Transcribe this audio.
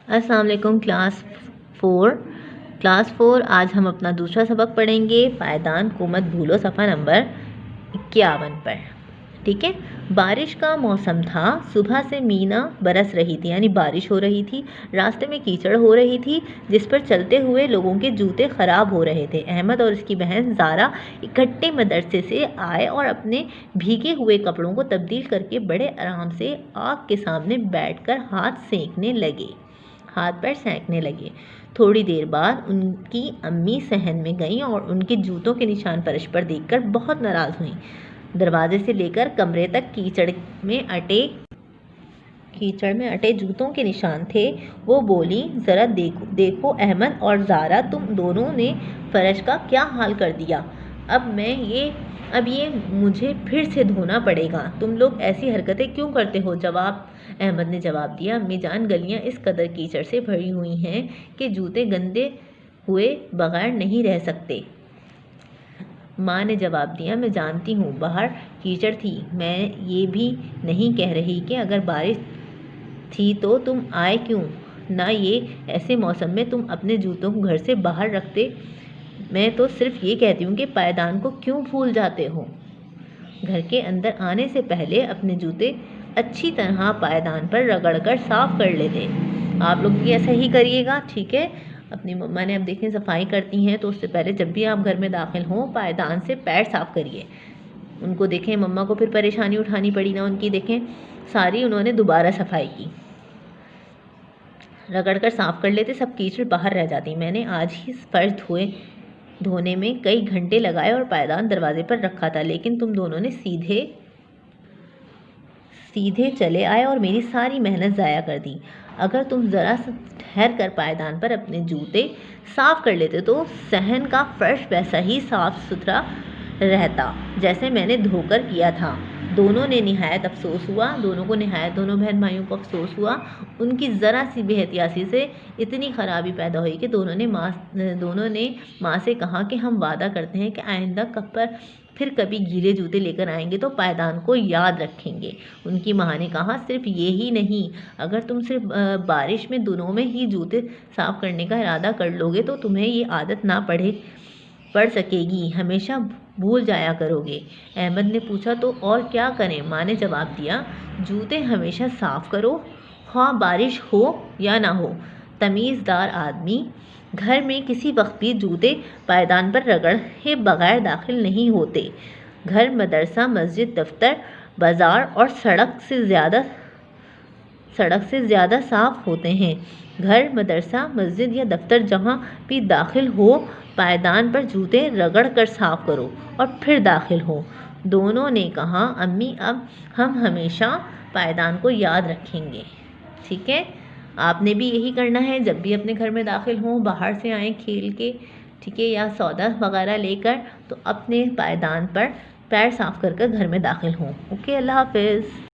السلام علیکم class four آج ہم اپنا دوسرا سبق پڑھیں گے پائیدان کو مت بھولو صفحہ نمبر 51 پر. ٹھیک ہے. بارش کا موسم تھا. صبح سے مینا برس رہی تھی یعنی بارش ہو رہی تھی. راستے میں کیچڑ ہو رہی تھی جس پر چلتے ہوئے لوگوں کے جوتے خراب ہو رہے تھے. احمد اور اس کی بہن زارا اکٹھے مدرسے سے آئے اور اپنے بھیگے ہوئے کپڑوں کو تبدیل کر کے بڑے آرام سے آگ کے سامنے بیٹھ کر ہاتھ پیر سینکنے لگے. تھوڑی دیر بعد ان کی امی صحن میں گئیں اور ان کے جوتوں کے نشان فرش پر دیکھ کر بہت ناراض ہوئیں. دروازے سے لے کر کمرے تک کیچڑ میں اٹے جوتوں کے نشان تھے. وہ بولی، ذرا دیکھو احمد اور زارا، تم دونوں نے فرش کا کیا حال کر دیا. اب یہ مجھے پھر سے دھونا پڑے گا. تم لوگ ایسی حرکتیں کیوں کرتے ہو؟ احمد نے جواب دیا، امی جان، گلیاں اس قدر کیچڑ سے بھری ہوئی ہیں کہ جوتے گندے ہوئے بغیر نہیں رہ سکتے. ماں نے جواب دیا، میں جانتی ہوں باہر کیچڑ تھی. میں یہ بھی نہیں کہہ رہی کہ اگر بارش تھی تو تم آئے کیوں نہ. یہ ایسے موسم میں تم اپنے جوتوں کو گھر سے باہر رکھتے. میں تو صرف یہ کہتی ہوں کہ پائیدان کو کیوں بھول جاتے ہو. گھر کے اندر آنے سے پہلے اپنے جوتے اچھی طرح پائیدان پر رگڑ کر صاف کر لیتے. آپ لوگ بھی ایسا ہی کریے گا. ٹھیک ہے. اپنی مما نے اب دیکھیں صفائی کرتی ہیں تو اس سے پہلے جب بھی آپ گھر میں داخل ہوں پائیدان سے پیر صاف کریے. ان کو دیکھیں مما کو پھر پریشانی اٹھانی پڑی نا ان کی. دیکھیں ساری انہوں نے دوبارہ صفائی کی، رگڑ کر صاف کر لیتے، سب کیچڑ باہر رہ جاتی. میں نے آج ہی فرش دھونے میں کئی گھنٹے لگائے اور پائیدان دروازے پر رکھا تھا، لیکن تم دونوں نے سیدھے چلے آئے اور میری ساری محنت ضائع کر دی. اگر تم ذرا سا ٹھہر کر پائیدان پر اپنے جوتے صاف کر لیتے تو صحن کا فرش ویسا ہی صاف ستھرا رہتا جیسے میں نے دھو کر کیا تھا. دونوں بہن بھائیوں کو افسوس ہوا. ان کی ذرا سی بے احتیاطی سے اتنی خرابی پیدا ہوئی کہ دونوں نے ماں سے کہا کہ ہم وعدہ کرتے ہیں کہ آئندہ پھر کبھی گیلے جوتے لے کر آئیں گے تو پائیدان کو یاد رکھیں گے. ان کی ماں نے کہا، صرف یہی نہیں، اگر تم صرف بارش میں دنوں میں ہی جوتے صاف کرنے کا ارادہ کر لو گے تو تمہیں یہ عادت نہ پڑ سکے گی، ہمیشہ بھول جایا کرو گے. احمد نے پوچھا، تو اور کیا کریں؟ ماں نے جواب دیا، جوتے ہمیشہ صاف کرو، خواہ بارش ہو یا نہ ہو. تمیز دار آدمی گھر میں کسی وقت بھی جوتے پائیدان پر رگڑے بغیر داخل نہیں ہوتے. گھر، مدرسہ، مسجد، دفتر، بازار اور سڑک سے زیادہ صاف ہوتے ہیں. گھر، مدرسہ، مسجد یا دفتر جہاں بھی داخل ہو، پائیدان پر جوتے رگڑ کر صاف کرو اور پھر داخل ہو. دونوں نے کہا، امی اب ہم ہمیشہ پائیدان کو یاد رکھیں گے. ٹھیک ہے. آپ نے بھی یہی کرنا ہے جب بھی اپنے گھر میں داخل ہوں، باہر سے آئیں کھیل کے، ٹھیک ہے، یا سودا وغیرہ لے کر، تو اپنے پائیدان پر پیر صاف کر گھر میں داخل ہوں. اوکے. اللہ حافظ.